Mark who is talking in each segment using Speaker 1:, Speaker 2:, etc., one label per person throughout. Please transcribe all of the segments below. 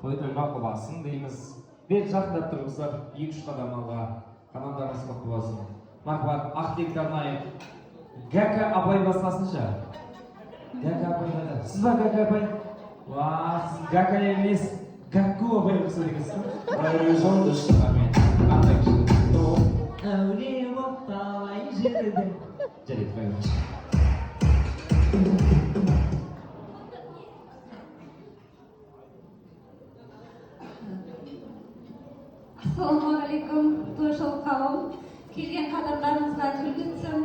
Speaker 1: тойды мақұл болсын дейміз. Бет жақындап тұрыңыздар, 2-3 қадам алға, қадамдарыңыз мақұл болсын. Мархабат, ақтілекті арнайы. Гәка апай басқасынша. Гәка апай да. Сіз ба Гәка апай? Сіз Гәка емес, Гәкку апай болса дегенсіз. Райжон дұрыс. Қандай кіші. Әулие боп талай жерде. Жарайды, қайырыңыз.
Speaker 2: Ассалаумағалейкум, тойшыл қауым. Келген қадамдарыңызға үлгітсін.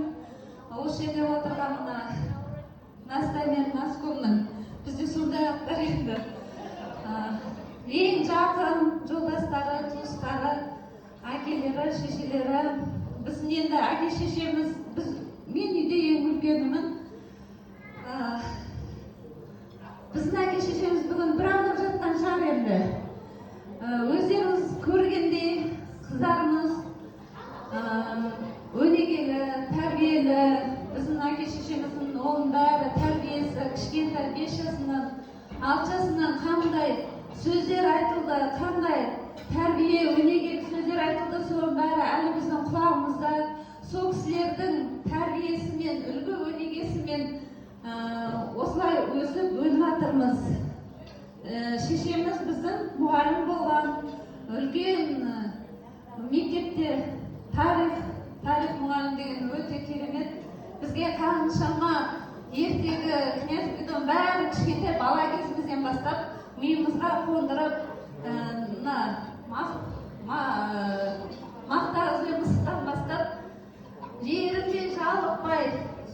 Speaker 2: Осы жерде отырған мына Настай мен Наскомның бізде сондай аттар енді. Ең жақын жолдастары, туыстары, әкелері, шешелері. Біздің енді әке шешеміз, мен үйде ең үлкенімін. Біздің әке шешеміз бүгін бір анық жатқан шығар енді. Өздеріңіз көргендей қыздарымыз өнегелі, тәрбиелі, біздің әке шешеміздің оның бәрі тәрбиесі, кішкентай 5 жасынан, 6 жасынан қандай сөздер айтылды, қандай тәрбие, өнегелі сөздер айтылды, соның бәрі әлі біздің құлағымызда. Сол кісілердің тәрбиесімен, үлгі өнегесімен осылай өсіп өніп жатырмыз. Шешеміз біздің мұғалім болған, үлкен мектепте тарих мұғалім деген өте керемет. Бізге қаншама ертегі, князь Гвидон бәрі кішкентай бала кезімізден бастап миымызға қондырып, мақтағыз бен мысықтан бастап жерінде жалықпай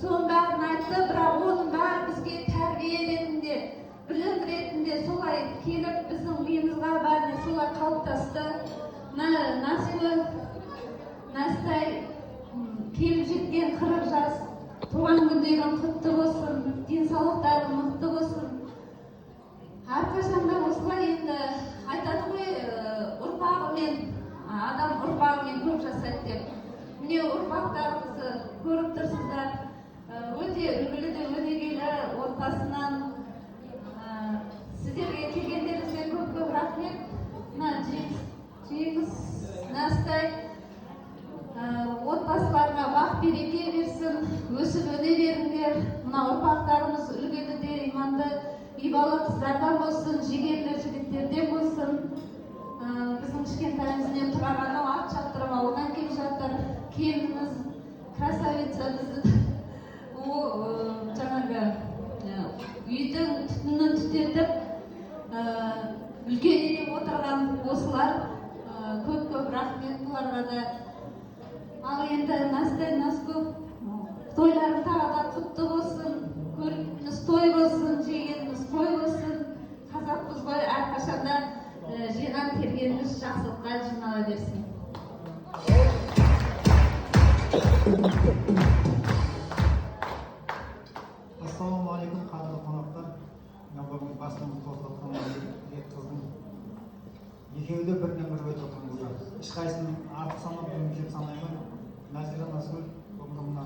Speaker 2: соның бәрін айтты, бірақ оның бәрі бізге тәрбие ретінде, білім ретінде солай келіп, біздің миымызға бәріне солай қалыптасты. Настай келіп жеткен 40 жас, туған күндерің құтты болсын, денсаулықтарың мықты болсын. Әрқашанда осылай енді айтады ғой, ұрпағымен, адам ұрпағымен көп жасайды деп. Міне ұрпақтарыңызды көріп тұрсыздар, өте үлгілі де өнегелі отбасынан. Сіздерге келгендеріңізге көп рахмет. Жеңіс, Настай отбасыларына бақ береке берсін, өсіп өне беріңдер. Мына ұрпақтарымыз үлгілі де, иманды, ибалы қыздардан болсын, жігерлі жігіттерден болсын. Біздің кішкентайымызбен тұрағаны ат шаптырып ауылдан келіп жатыр. Келініміз, красавица біздің. Жаңағы үйдің түтінін түтетіп, үлкен үйде отырған осылар. Көп рахмет бұларға да. Ал енді Настай, Насков, тойларың тағы да құтты болсын, көргеніміз той болсын, жегеніміз той болсын. Қазақпыз ғой, әрқашанда жиған тергеніміз жақсылыққа жинала берсін.
Speaker 3: Ассалаумағалейкум, қадірлі қонақтар. Бүгін басымызды қосып қыздың екеуі де бірінен-бірі өтіп отырмыздар. Ешқайсының артық санап, жеп санаймын. Нәзира, Назгүл, бүгінгі мына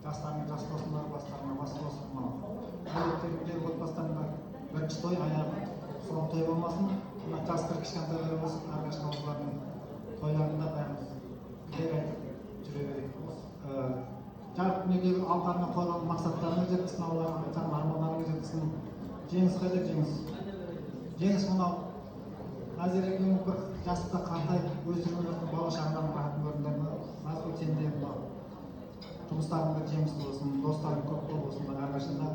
Speaker 3: жастарына жас болсындар, бастарына бас болсын. Әулеттерінде отбасыларында бірінші той, аяғы соң той болмасын. Мына жастар кішкентайлар болсын, әрқашан осылардың тойларында бәріміз тілек айтып жүре берейік. Жарық дүниедегі алдарына қойған мақсаттарына жеткізсін, Аллах армандарына жеткізсін. Жеңіс қайда жеңіс? Жеңіс мынау Назираге бір жастықта қартайып, өздеріңіздің болашағынан бағатын көріңдер. Назгүл, сен де жұмыстарыңда жемісті болсын, достарың көп болсын, әрқашанда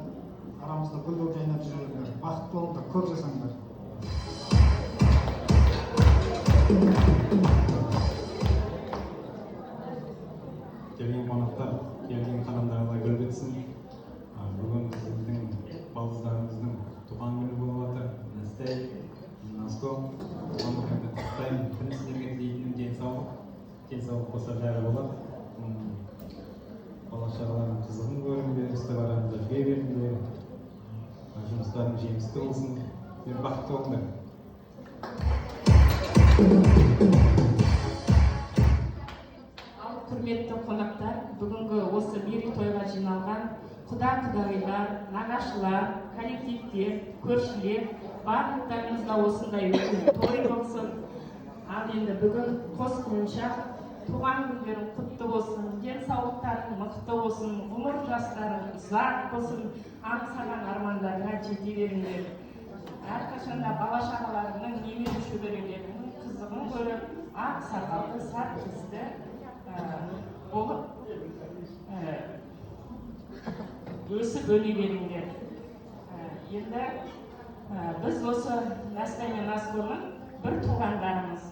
Speaker 3: арамызда гүл болып жайнап жүріңдер. Бақытты болыңдар, көп жасаңдар.
Speaker 1: Келген қонақтар, келген қадамдарына гүл бітсін. Бүгін біздің балдыздарымыздың туған күні болып жатыр. Настай, Насков, құттықтаймын. Күн сіздерге тілейтінім денсаулық болса бәрі болады. Бала-шағалардың қызығын көріңдер, істі-бараңды жүре беріңдер. Жұмыстарың жемісті болсын, бақытты болыңдар.
Speaker 4: Құрметті қонақтар, бүгінгі осы мерейтойға жиналған құда-құдағилар, нағашылар, коллективтер, көршілер, барлықтарыңызда осындай үлкен той болсын. Ал енді бүгін қосымша туған күндерің құтты болсын, денсаулықтарың мықты болсын, ғұмыр жастарың ұзақ болсын, аңсаған армандарыңа жете беріңдер. Әрқашанда бала шағаларыңның, немере шөберелеріңнің қызығын көріп, ақ сақалды, сар кесті болып өсіп өне беріңдер. Енді біз осы Настя мен Насконың бір туғандарымыз.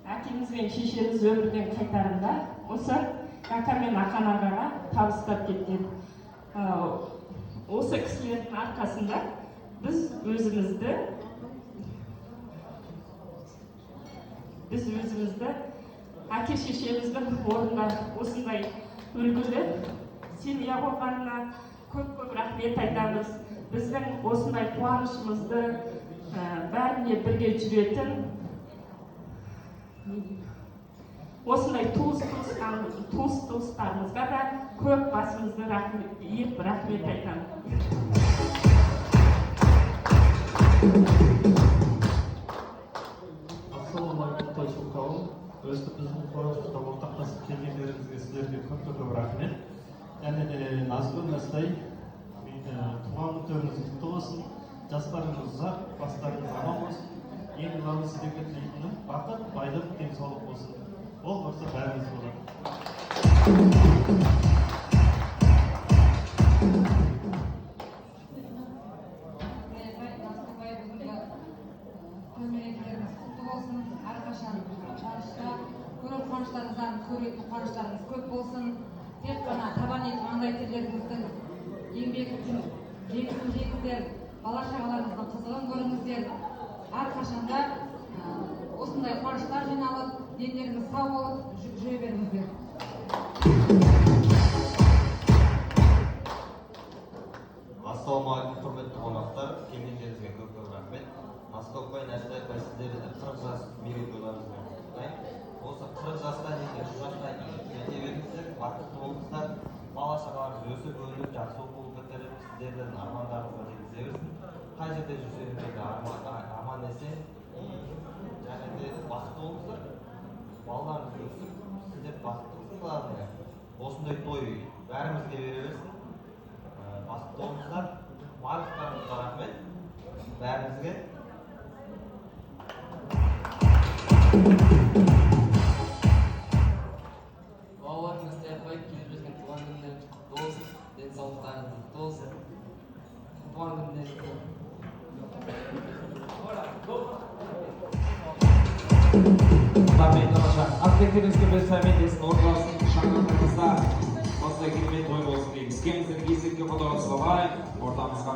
Speaker 4: Әкеміз бен шешеміз өмірден қайтарында осы Кака мен Ақан ағаға табыстап кеткен. Осы кісілердің арқасында біз өзімізді әке шешеміздің орнына осындай үлгілі семья болғанына көп рахмет айтамыз. Біздің осындай қуанышымызды бәріне бірге жүретін осындай туыс-туыстарымызға да көп басымызды иіп рахмет айтамыз.
Speaker 5: Ассалаумағалейкум, Тойшыл қауым. Біздің қуанышта ортақтасып келгендеріңізге сіздерге көп рахмет. Және де Назгүл, Настай, туған күндеріңіз құтты болсын, жастарыңыз ұзақ, бастарыңыз аман болсын. Ең маңызды сіздерге тілейтінім бақыт, байлық, денсаулық болсын. Ол болса бәріміз болады.
Speaker 6: Көмектеріңіз құтты болсын, әрқашан жарышта көріп қуаныштарыңыздан көретін қуаныштарыңыз көп болсын. Тек қана табан ет маңдай терлеріңіздің еңбегін жеңіздер, бала шағаларыңыздың қызығын көріңіздер. Әрқашанда осындай қуаныштар жиналып, дендеріңіз сау болып жүре беріңіздер.
Speaker 7: Ассалаумағалейкум, құрметті қонақтар, келгендеріңізге көп рахмет. Наскопай, Настай, сіздерді 40 жас мерейтойларыңызбен құттықтаймын. Осы 40 жасқа дейін, 100 жасқа дейін жете беріңіздер, бақытты болыңыздар, бала шағаларыңыз өсіп өніп, жақсы оқу бітіріп, сіздердің армандарыңызға жеткізе берсін. Қай жерде жүрсеңіздер де аман есен және де бақытты болыңыздар. Балаларыңыз өсіп, сіздер бақытты болыңыздар. Осындай той бәрімізге бере берсін. Бақытты болыңыздар. Барлықтарыңызға рахмет. Бәріңізге.
Speaker 8: Балаларыңыз таяқпай келіп жүрген туған күндеріңіз құтты болсын, денсаулықтарыңыз мықты болсын. Туған күндеріңіз.
Speaker 1: Рахмет тамаша. Ақтектеріңізге бір сәлеметесін орналасын, шаңырағыңызда осылай керемет той болсын дейміз. Кеміздің есікке фотоға салайық, ортамызға